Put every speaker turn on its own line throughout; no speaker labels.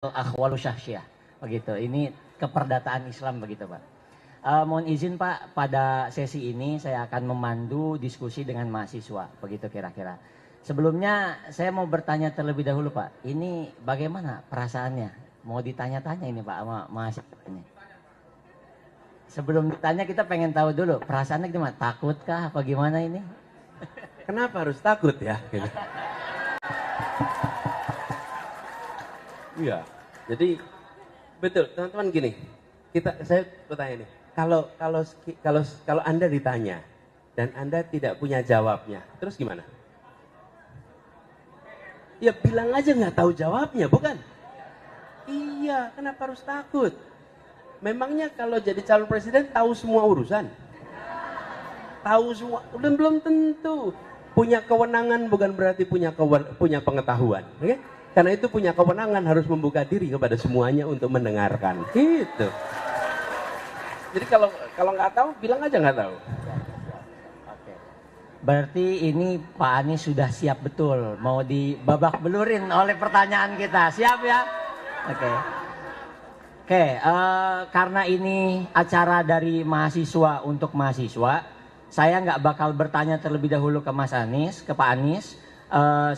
akhwalu syahsyah begitu. Ini keperdataan Islam begitu, Pak. Mohon izin Pak, pada sesi ini saya akan memandu diskusi dengan mahasiswa begitu kira-kira. Sebelumnya saya mau bertanya terlebih dahulu Pak, ini bagaimana perasaannya? Mau ditanya-tanya ini Pak sama mahasiswa ini. Sebelum ditanya kita pengen tahu dulu perasaannya gimana? Takutkah apa gimana ini?
Kenapa harus takut ya? Gitu. Iya, jadi betul teman-teman gini. Saya bertanya nih, kalau Anda ditanya dan Anda tidak punya jawabnya, terus gimana? Ya bilang aja nggak tahu jawabnya, bukan? Iya, kenapa harus takut? Memangnya kalau jadi calon presiden tahu semua urusan? Tahu semua, dan belum tentu. Punya kewenangan bukan berarti punya pengetahuan, oke? Karena itu punya kewenangan harus membuka diri kepada semuanya untuk mendengarkan. Gitu. Jadi kalau nggak tahu, bilang aja nggak tahu.
Oke. Berarti ini Pak Anies sudah siap betul mau dibabak belurin oleh pertanyaan kita. Siap ya? Oke. Oke, karena ini acara dari mahasiswa untuk mahasiswa, saya nggak bakal bertanya terlebih dahulu ke Mas Anies, ke Pak Anies.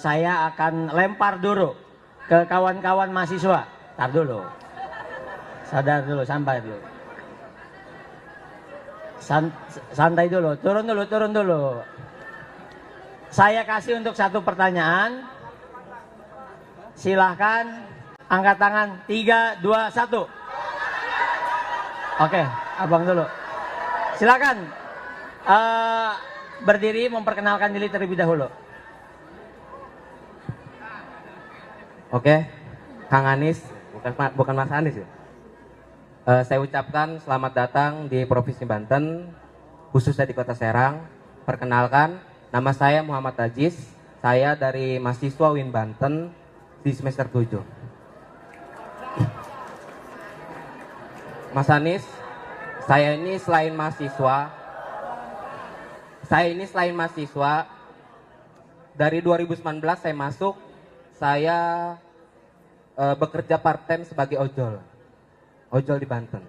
Saya akan lempar dulu ke kawan-kawan mahasiswa. Tar dulu. Sadar dulu, sampai dulu. Santai dulu, turun dulu. Saya kasih untuk satu pertanyaan. Silahkan angkat tangan 3, 2, 1. Oke, abang dulu. Silakan berdiri memperkenalkan diri terlebih dahulu.
Oke, Kang Anies, bukan Mas Anies ya. Saya ucapkan selamat datang di Provinsi Banten, khususnya di Kota Serang. Perkenalkan, nama saya Muhammad Ajis. Saya dari mahasiswa UIN Banten di semester 7. Mas Anies, saya ini selain mahasiswa, dari 2019 saya masuk. Saya bekerja part-time sebagai ojol di Banten.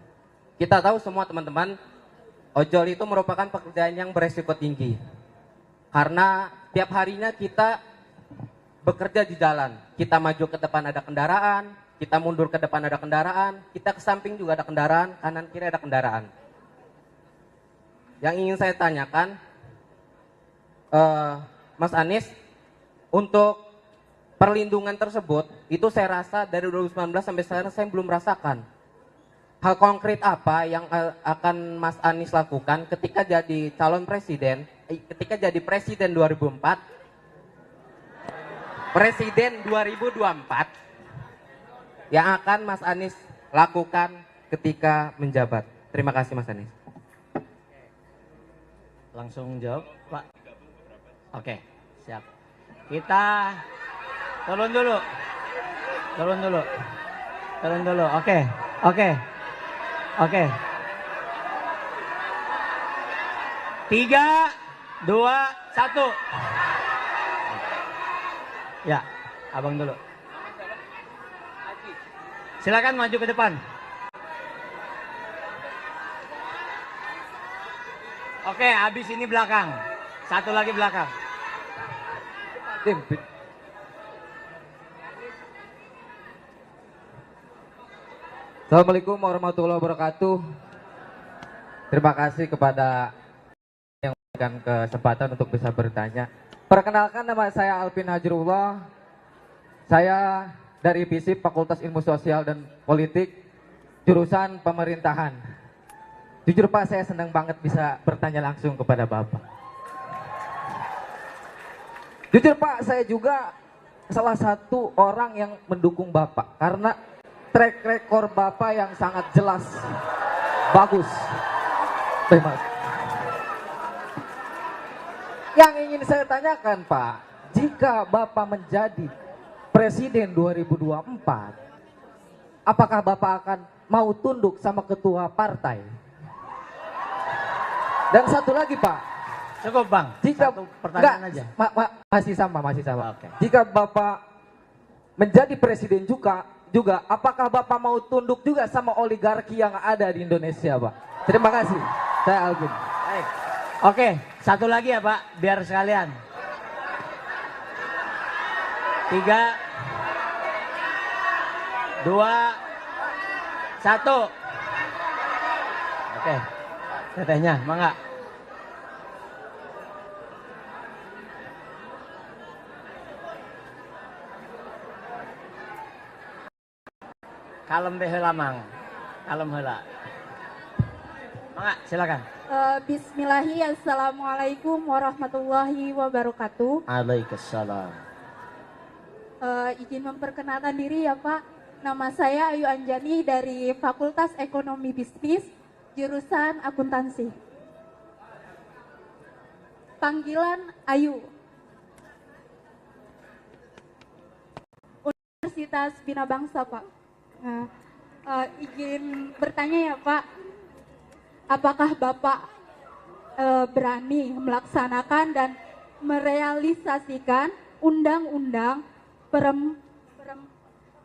Kita tahu semua teman-teman, ojol itu merupakan pekerjaan yang beresiko tinggi. Karena tiap harinya kita bekerja di jalan. Kita maju ke depan ada kendaraan, kita mundur ke depan ada kendaraan, kita ke samping juga ada kendaraan, kanan kiri ada kendaraan. Yang ingin saya tanyakan, Mas Anies, untuk perlindungan tersebut, itu saya rasa dari 2019 sampai sekarang saya belum merasakan. Hal konkret apa yang akan Mas Anies lakukan ketika jadi calon presiden, ketika jadi presiden 2024, presiden 2024, yang akan Mas Anies lakukan ketika menjabat? Terima kasih Mas Anies.
Langsung jawab Pak. Oke, siap. Kita turun dulu. Oke. 3, 2, 1. Ya, abang dulu. Silakan maju ke depan. Oke, habis ini belakang. Satu lagi belakang.
Assalamualaikum warahmatullahi wabarakatuh. Terima kasih kepada yang memberikan kesempatan untuk bisa bertanya. Perkenalkan, nama saya Alvin Hajrullah. Saya dari FISIP Fakultas Ilmu Sosial dan Politik, jurusan Pemerintahan. Jujur Pak, saya senang banget bisa bertanya langsung kepada Bapak. Jujur Pak, saya juga salah satu orang yang mendukung Bapak karena track record Bapak yang sangat jelas, bagus. Terima kasih. Yang ingin saya tanyakan Pak, jika Bapak menjadi presiden 2024, apakah Bapak akan mau tunduk sama ketua partai? Dan satu lagi Pak,
Cukup Bang,
jika
satu pertanyaan aja.
masih sama.
Oke.
Jika Bapak menjadi presiden juga juga, apakah Bapak mau tunduk juga sama oligarki yang ada di Indonesia, Pak? Terima kasih. Saya Alvin.
Baik. Oke, satu lagi ya Pak, biar sekalian. 3, 2, 1. Oke, tetehnya, mangga. Kalem beheula mang, kalem heula. Mangga, silakan.
Bismillahi, Assalamualaikum warahmatullahi wabarakatuh.
Waalaikumsalam.
Izin memperkenalkan diri ya Pak. Nama saya Ayu Anjani dari Fakultas Ekonomi Bisnis, jurusan akuntansi. Panggilan Ayu. Universitas Bina Bangsa Pak. Nah, izin bertanya ya Pak. Apakah Bapak berani melaksanakan dan merealisasikan undang-undang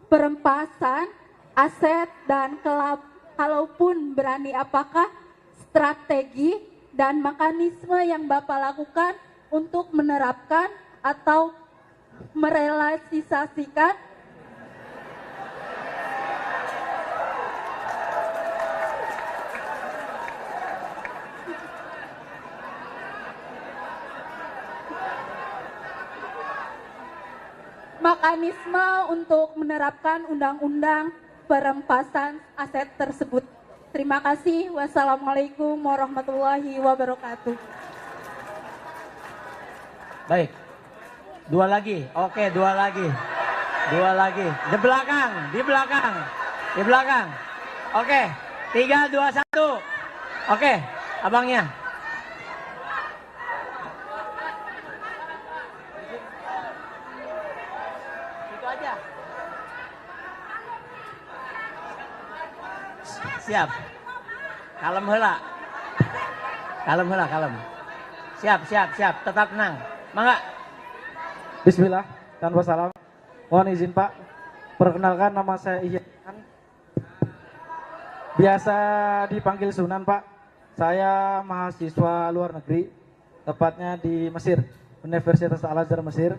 perempasan aset dan kalaupun berani, apakah strategi dan mekanisme yang Bapak lakukan untuk menerapkan atau merealisasikan mekanisme untuk menerapkan undang-undang perampasan aset tersebut. Terima kasih. Wassalamualaikum warahmatullahi wabarakatuh.
Baik. 2 lagi. Oke, 2 lagi. 2 lagi. Di belakang, di belakang. Di belakang. Oke. 3, 2, 1. Oke, abangnya. Itu aja. Siap. Kalem heula. Kalem heula, kalem. Siap, siap, siap. Tetap tenang. Mangga.
Bismillah, tanpa salam. Mohon izin Pak, perkenalkan nama saya Ihyan. Biasa dipanggil Sunan Pak. Saya mahasiswa luar negeri, tepatnya di Mesir, Universitas Al-Azhar Mesir.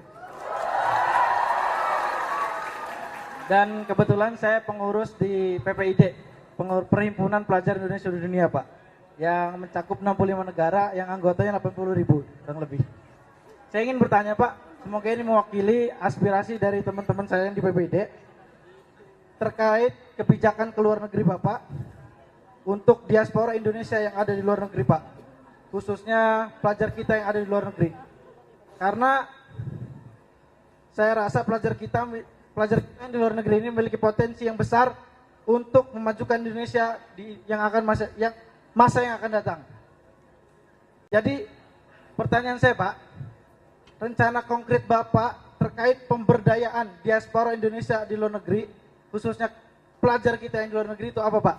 Dan kebetulan saya pengurus di PPID, Perhimpunan Pelajar Indonesia di Dunia Pak, yang mencakup 65 negara, yang anggotanya 80.000 kurang lebih. Saya ingin bertanya Pak, semoga ini mewakili aspirasi dari teman-teman saya yang di PPID terkait kebijakan ke luar negeri Bapak untuk diaspora Indonesia yang ada di luar negeri Pak, khususnya pelajar kita yang ada di luar negeri. Karena saya rasa pelajar kita yang di luar negeri ini memiliki potensi yang besar untuk memajukan Indonesia yang masa yang akan datang. Jadi pertanyaan saya Pak, rencana konkret Bapak terkait pemberdayaan diaspora Indonesia di luar negeri, khususnya pelajar kita yang di luar negeri itu apa Pak?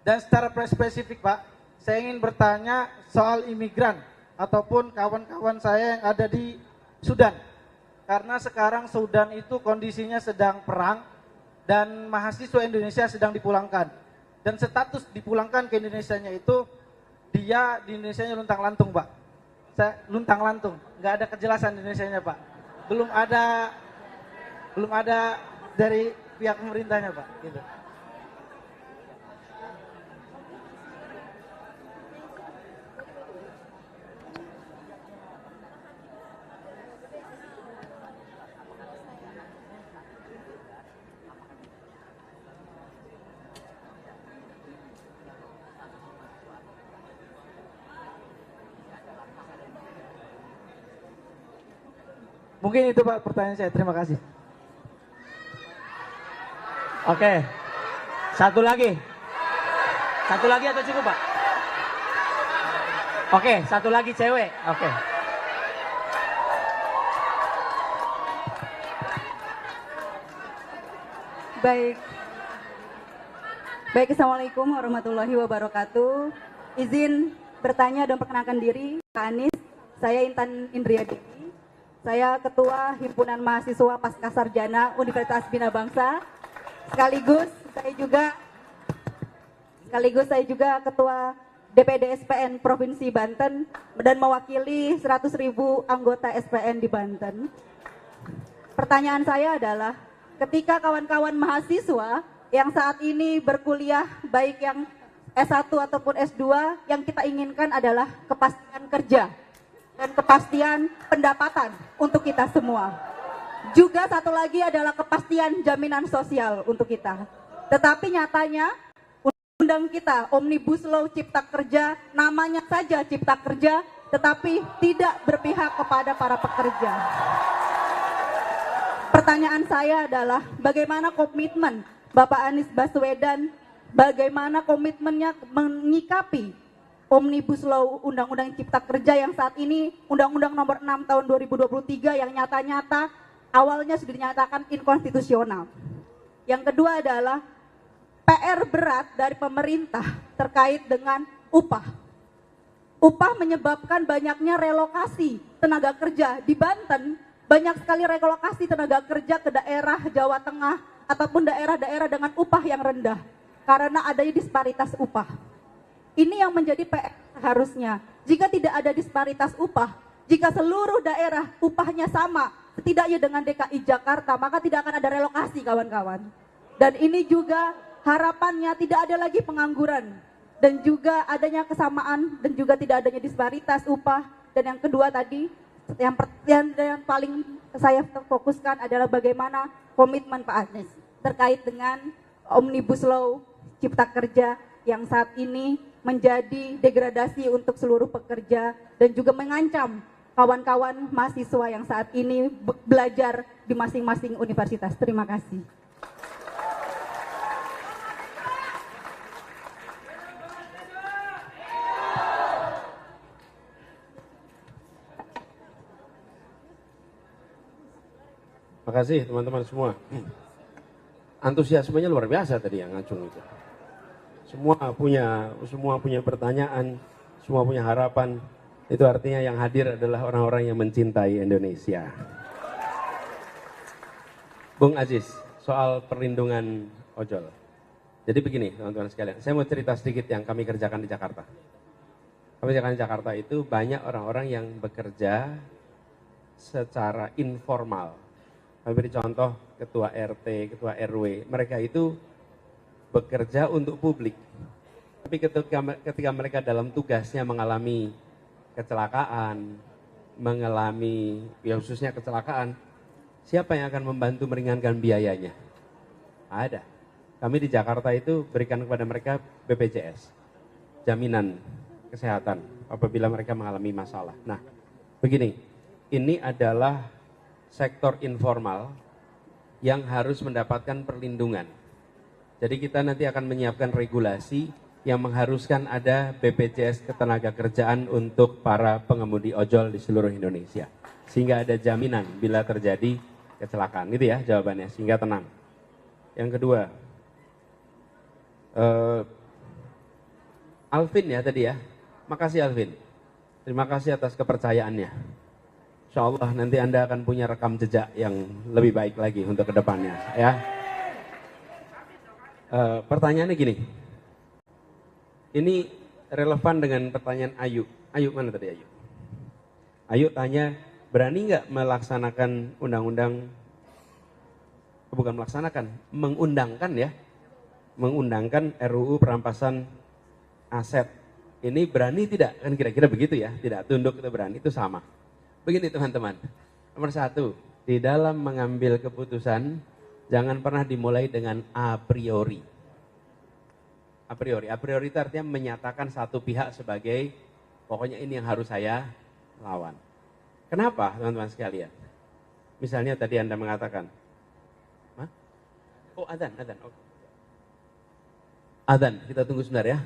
Dan secara spesifik Pak, saya ingin bertanya soal imigran ataupun kawan-kawan saya yang ada di Sudan. Karena sekarang Sudan itu kondisinya sedang perang dan mahasiswa Indonesia sedang dipulangkan. Dan status dipulangkan ke Indonesianya itu dia di Indonesianya luntang-lantung Pak. Luntang-lantung, nggak ada kejelasan Indonesianya Pak. Belum ada dari pihak pemerintahnya Pak. Gitu. Mungkin itu Pak pertanyaan saya. Terima kasih.
Oke. Satu lagi. Satu lagi atau cukup Pak? Oke, satu lagi cewek. Oke.
Baik. Baik, Assalamualaikum warahmatullahi wabarakatuh. Izin bertanya dan perkenalkan diri, Pak Anies. Saya Intan Indriadi. Saya Ketua Himpunan Mahasiswa Pasca Sarjana Universitas Bina Bangsa. Sekaligus saya juga Ketua DPD SPN Provinsi Banten dan mewakili 100.000 anggota SPN di Banten. Pertanyaan saya adalah, ketika kawan-kawan mahasiswa yang saat ini berkuliah baik yang S1 ataupun S2, yang kita inginkan adalah kepastian kerja dan kepastian pendapatan untuk kita semua. Juga satu lagi adalah kepastian jaminan sosial untuk kita. Tetapi nyatanya undang kita Omnibus Law Cipta Kerja, namanya saja Cipta Kerja, tetapi tidak berpihak kepada para pekerja. Pertanyaan saya adalah, bagaimana komitmen Bapak Anies Baswedan, bagaimana komitmennya menyikapi Omnibus Law Undang-Undang Cipta Kerja yang saat ini Undang-Undang Nomor 6 Tahun 2023 yang nyata-nyata awalnya sudah dinyatakan inkonstitusional. Yang kedua adalah PR berat dari pemerintah terkait dengan upah. Upah menyebabkan banyaknya relokasi tenaga kerja di Banten, banyak sekali relokasi tenaga kerja ke daerah Jawa Tengah ataupun daerah-daerah dengan upah yang rendah karena adanya disparitas upah. Ini yang menjadi PR seharusnya. Jika tidak ada disparitas upah, jika seluruh daerah upahnya sama, setidaknya dengan DKI Jakarta, maka tidak akan ada relokasi, kawan-kawan. Dan ini juga harapannya tidak ada lagi pengangguran dan juga adanya kesamaan dan juga tidak adanya disparitas upah. Dan yang kedua tadi, yang paling saya fokuskan adalah bagaimana komitmen Pak Anies terkait dengan Omnibus Law Cipta Kerja yang saat ini menjadi degradasi untuk seluruh pekerja dan juga mengancam kawan-kawan mahasiswa yang saat ini belajar di masing-masing universitas. Terima kasih.
Terima kasih teman-teman semua. Antusiasmenya luar biasa tadi yang ngacung itu. Semua punya pertanyaan, semua punya harapan. Itu artinya yang hadir adalah orang-orang yang mencintai Indonesia. Bung Aziz, soal perlindungan ojol. Jadi begini teman-teman sekalian, saya mau cerita sedikit yang kami kerjakan di Jakarta. Kami kerjakan di Jakarta itu banyak orang-orang yang bekerja secara informal. Kami beri contoh ketua RT, ketua RW, mereka itu bekerja untuk publik. Tapi ketika mereka dalam tugasnya mengalami kecelakaan, khususnya kecelakaan, siapa yang akan membantu meringankan biayanya? Ada. Kami di Jakarta itu berikan kepada mereka BPJS, jaminan kesehatan apabila mereka mengalami masalah. Nah, begini, ini adalah sektor informal yang harus mendapatkan perlindungan. Jadi kita nanti akan menyiapkan regulasi yang mengharuskan ada BPJS Ketenagakerjaan untuk para pengemudi ojol di seluruh Indonesia. Sehingga ada jaminan bila terjadi kecelakaan. Itu ya jawabannya, sehingga tenang. Yang kedua, Alvin ya tadi ya. Makasih Alvin. Terima kasih atas kepercayaannya. Insya Allah nanti Anda akan punya rekam jejak yang lebih baik lagi untuk kedepannya. Ya. Pertanyaannya gini. Ini relevan dengan pertanyaan Ayu. Ayu mana tadi Ayu? Ayu tanya, berani nggak melaksanakan undang-undang, bukan melaksanakan, mengundangkan ya, mengundangkan RUU perampasan aset. Ini berani tidak? Kan kira-kira begitu ya, tidak tunduk itu berani, itu sama. Begini teman-teman, nomor satu, di dalam mengambil keputusan, jangan pernah dimulai dengan a priori. A priori itu artinya menyatakan satu pihak sebagai, pokoknya ini yang harus saya lawan. Kenapa teman-teman sekalian? Misalnya tadi Anda mengatakan, hah? Oh adzan, oh. Adzan, kita tunggu sebentar ya.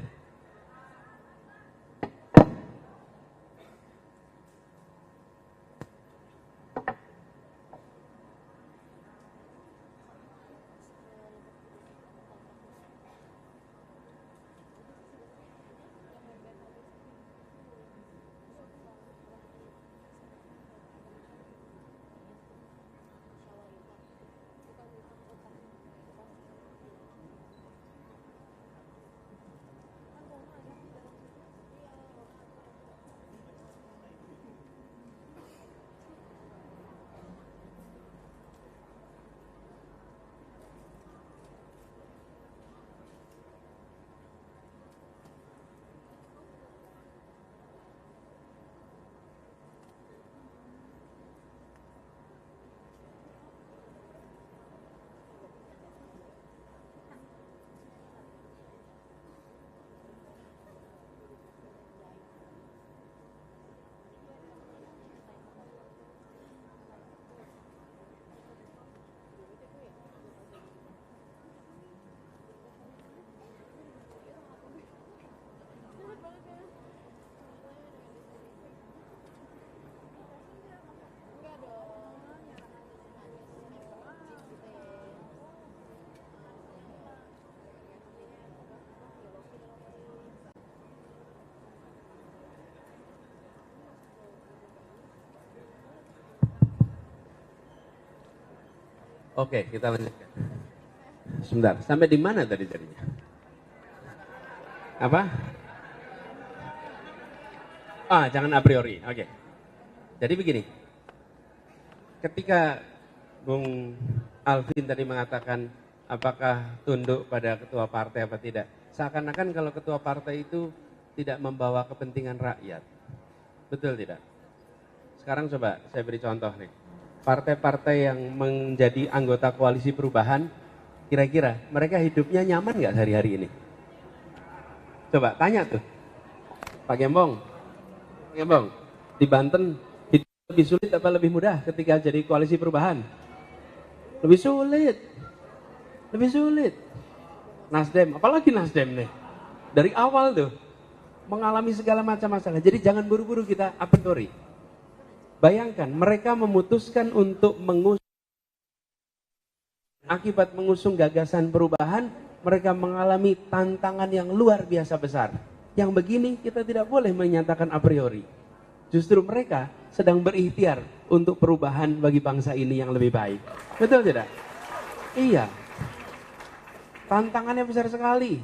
Oke, kita lanjutkan. Sebentar, sampai di mana tadi jadinya? Apa? Jangan a priori. Oke. Jadi begini. Ketika Bung Alvin tadi mengatakan apakah tunduk pada ketua partai apa tidak, seakan-akan kalau ketua partai itu tidak membawa kepentingan rakyat. Betul tidak? Sekarang coba saya beri contoh nih. Partai-partai yang menjadi anggota koalisi perubahan, kira-kira mereka hidupnya nyaman nggak sehari-hari ini? Coba tanya tuh, Pak Gembong, di Banten hidup lebih sulit apa lebih mudah ketika jadi koalisi perubahan? Lebih sulit. Nasdem, apalagi Nasdem nih, dari awal tuh mengalami segala macam masalah. Jadi jangan buru-buru kita a priori. Bayangkan mereka memutuskan untuk akibat mengusung gagasan perubahan, mereka mengalami tantangan yang luar biasa besar. Yang begini kita tidak boleh menyatakan a priori. Justru mereka sedang berikhtiar untuk perubahan bagi bangsa ini yang lebih baik. Betul tidak? Iya. Tantangannya besar sekali.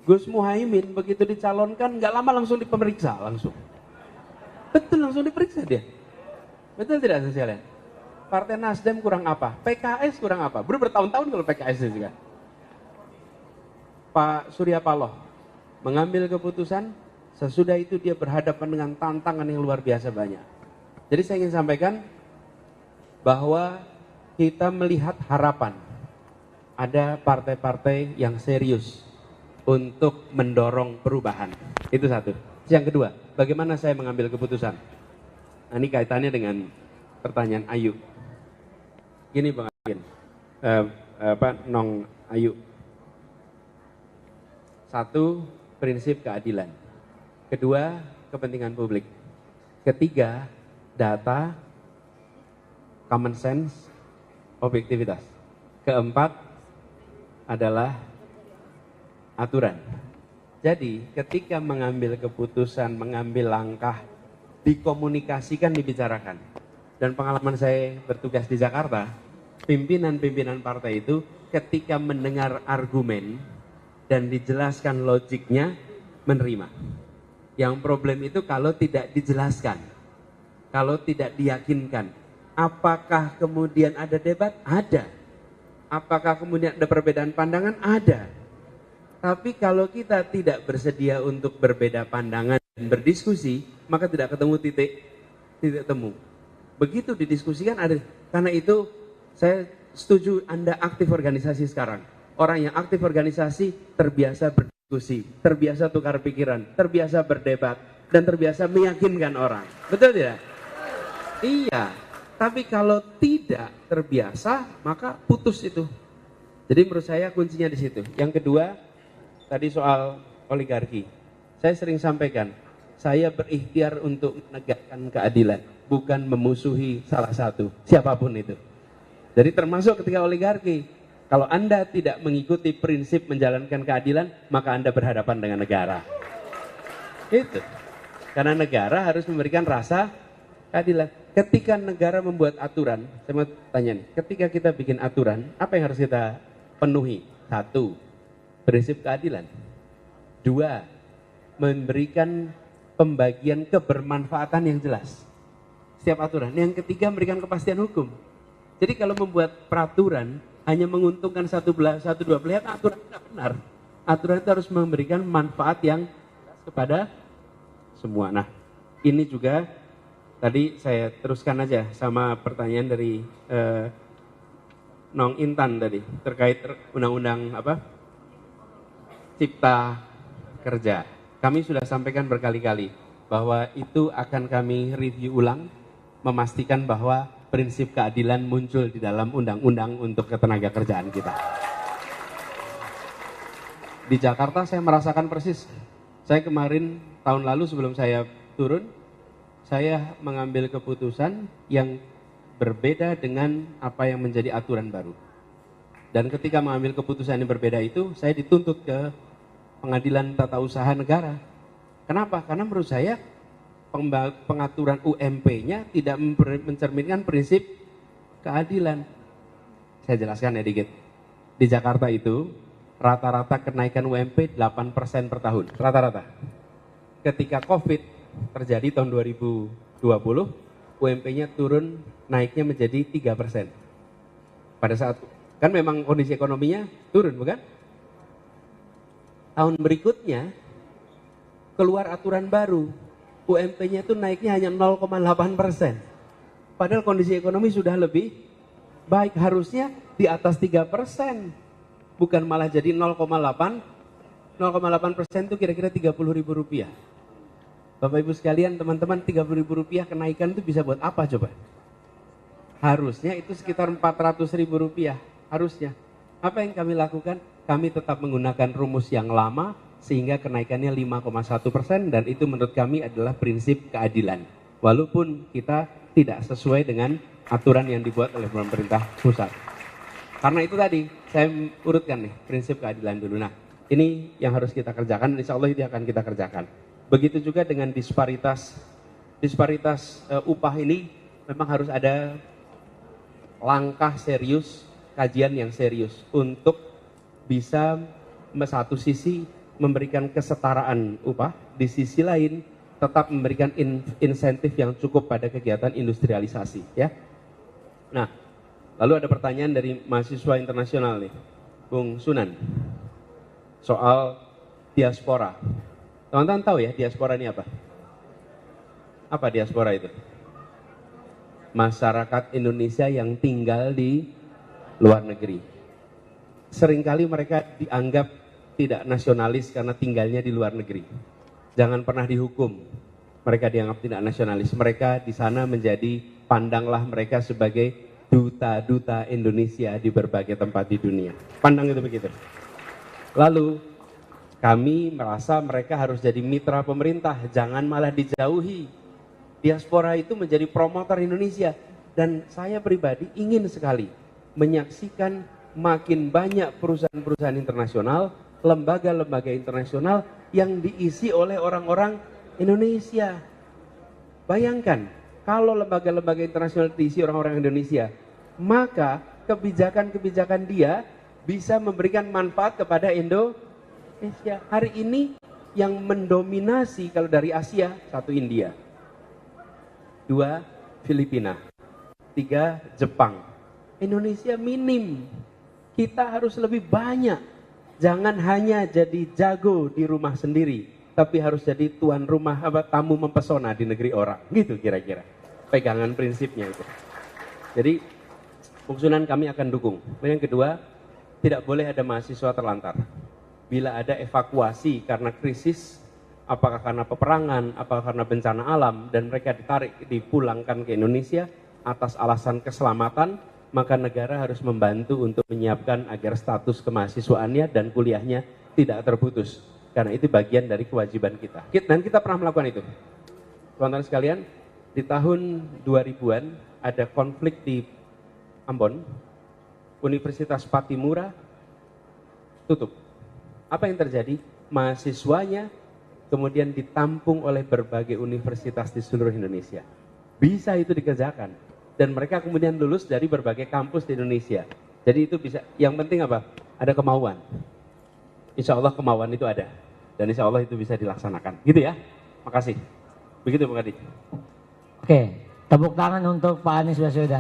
Gus Muhaimin begitu dicalonkan nggak lama langsung dipemeriksa langsung. Betul, langsung diperiksa dia. Betul tidak sekalian? Partai Nasdem kurang apa? PKS kurang apa? Bertahun-tahun kalau PKS juga. Pak Surya Paloh mengambil keputusan, sesudah itu dia berhadapan dengan tantangan yang luar biasa banyak. Jadi saya ingin sampaikan bahwa kita melihat harapan. Ada partai-partai yang serius untuk mendorong perubahan. Itu satu. Yang kedua, bagaimana saya mengambil keputusan? Nah, ini kaitannya dengan pertanyaan Ayu. Gini Bang Ayin, Nong Ayu. Satu, prinsip keadilan. Kedua, kepentingan publik. Ketiga, data, common sense, objektivitas. Keempat adalah aturan. Jadi ketika mengambil keputusan, mengambil langkah, dikomunikasikan, dibicarakan. Dan pengalaman saya bertugas di Jakarta, pimpinan-pimpinan partai itu ketika mendengar argumen dan dijelaskan logiknya, menerima. Yang problem itu kalau tidak dijelaskan, kalau tidak diyakinkan. Apakah kemudian ada debat? Ada. Apakah kemudian ada perbedaan pandangan? Ada. Tapi kalau kita tidak bersedia untuk berbeda pandangan dan berdiskusi, maka tidak ketemu titik temu. Begitu didiskusikan ada. Karena itu saya setuju Anda aktif organisasi sekarang. Orang yang aktif organisasi terbiasa berdiskusi, terbiasa tukar pikiran, terbiasa berdebat, dan terbiasa meyakinkan orang. Betul tidak? Iya. Tapi kalau tidak terbiasa, maka putus itu. Jadi menurut saya kuncinya di situ. Yang kedua, tadi soal oligarki. Saya sering sampaikan, saya berikhtiar untuk menegakkan keadilan, bukan memusuhi salah satu, siapapun itu. Jadi termasuk ketika oligarki, kalau Anda tidak mengikuti prinsip menjalankan keadilan, maka Anda berhadapan dengan negara. Itu. Karena negara harus memberikan rasa keadilan. Ketika negara membuat aturan, saya mau tanya nih, ketika kita bikin aturan, apa yang harus kita penuhi? Satu, prinsip keadilan. Dua, memberikan pembagian kebermanfaatan yang jelas. Setiap aturan. Yang ketiga, memberikan kepastian hukum. Jadi kalau membuat peraturan hanya menguntungkan satu dua pihak, aturan tidak benar. Aturan itu harus memberikan manfaat yang jelas kepada semua. Nah, ini juga tadi saya teruskan aja sama pertanyaan dari Nong Intan tadi terkait undang-undang apa? Cipta Kerja. Kami sudah sampaikan berkali-kali bahwa itu akan kami review ulang, memastikan bahwa prinsip keadilan muncul di dalam undang-undang untuk ketenaga kerjaan kita. Di Jakarta saya merasakan persis. Saya kemarin tahun lalu sebelum saya turun, saya mengambil keputusan yang berbeda dengan apa yang menjadi aturan baru. Dan ketika mengambil keputusan yang berbeda itu, saya dituntut ke Pengadilan Tata Usaha Negara. Kenapa? Karena menurut saya pengaturan UMP-nya tidak mencerminkan prinsip keadilan. Saya jelaskan ya dikit. Di Jakarta itu rata-rata kenaikan UMP 8% per tahun, rata-rata. Ketika COVID terjadi tahun 2020, UMP-nya turun, naiknya menjadi 3%. Pada saat, kan memang kondisi ekonominya turun, bukan? Tahun berikutnya, keluar aturan baru, UMP-nya itu naiknya hanya 0,8%. Padahal kondisi ekonomi sudah lebih baik, harusnya di atas 3%. Bukan malah jadi 0,8%. 0,8% itu kira-kira Rp30.000. Bapak Ibu sekalian, teman-teman, Rp30.000 kenaikan itu bisa buat apa coba? Harusnya itu sekitar Rp400.000, harusnya. Apa yang kami lakukan? Kami tetap menggunakan rumus yang lama sehingga kenaikannya 5,1% dan itu menurut kami adalah prinsip keadilan. Walaupun kita tidak sesuai dengan aturan yang dibuat oleh pemerintah pusat. Karena itu tadi, saya urutkan nih prinsip keadilan dulu. Nah, ini yang harus kita kerjakan, insya Allah itu akan kita kerjakan. Begitu juga dengan disparitas upah ini memang harus ada langkah serius, kajian yang serius untuk bisa satu sisi memberikan kesetaraan upah, di sisi lain tetap memberikan insentif yang cukup pada kegiatan industrialisasi, ya. Nah, lalu ada pertanyaan dari mahasiswa internasional nih, Bung Sunan, soal diaspora. Teman-teman tahu ya diaspora ini apa? Apa diaspora itu? Masyarakat Indonesia yang tinggal di luar negeri. Seringkali mereka dianggap tidak nasionalis karena tinggalnya di luar negeri. Jangan pernah dihukum. Mereka dianggap tidak nasionalis. Mereka di sana menjadi, pandanglah mereka sebagai duta-duta Indonesia di berbagai tempat di dunia. Pandang itu begitu. Lalu kami merasa mereka harus jadi mitra pemerintah, jangan malah dijauhi. Diaspora itu menjadi promotor Indonesia. Dan saya pribadi ingin sekali menyaksikan makin banyak perusahaan-perusahaan internasional, lembaga-lembaga internasional yang diisi oleh orang-orang Indonesia. Bayangkan, kalau lembaga-lembaga internasional diisi orang-orang Indonesia, maka kebijakan-kebijakan dia bisa memberikan manfaat kepada Indonesia. Hari ini yang mendominasi kalau dari Asia, 1 India, 2 Filipina, 3 Jepang. Indonesia minim. Kita harus lebih banyak. Jangan hanya jadi jago di rumah sendiri, tapi harus jadi tuan rumah, tamu mempesona di negeri orang. Gitu kira-kira pegangan prinsipnya itu. Jadi Bung kami akan dukung. Yang kedua, tidak boleh ada mahasiswa terlantar. Bila ada evakuasi karena krisis, apakah karena peperangan, apakah karena bencana alam, dan mereka dipulangkan ke Indonesia atas alasan keselamatan, maka negara harus membantu untuk menyiapkan agar status kemahasiswaannya dan kuliahnya tidak terputus. Karena itu bagian dari kewajiban kita. Dan kita pernah melakukan itu. Teman-teman sekalian, di tahun 2000-an ada konflik di Ambon, Universitas Patimura tutup. Apa yang terjadi? Mahasiswanya kemudian ditampung oleh berbagai universitas di seluruh Indonesia. Bisa itu dikerjakan. Dan mereka kemudian lulus dari berbagai kampus di Indonesia. Jadi itu bisa, yang penting apa? Ada kemauan. Insya Allah kemauan itu ada. Dan insya Allah itu bisa dilaksanakan. Gitu ya. Makasih. Begitu Bung Adi.
Oke, tepuk tangan untuk Pak Anies Baswedan.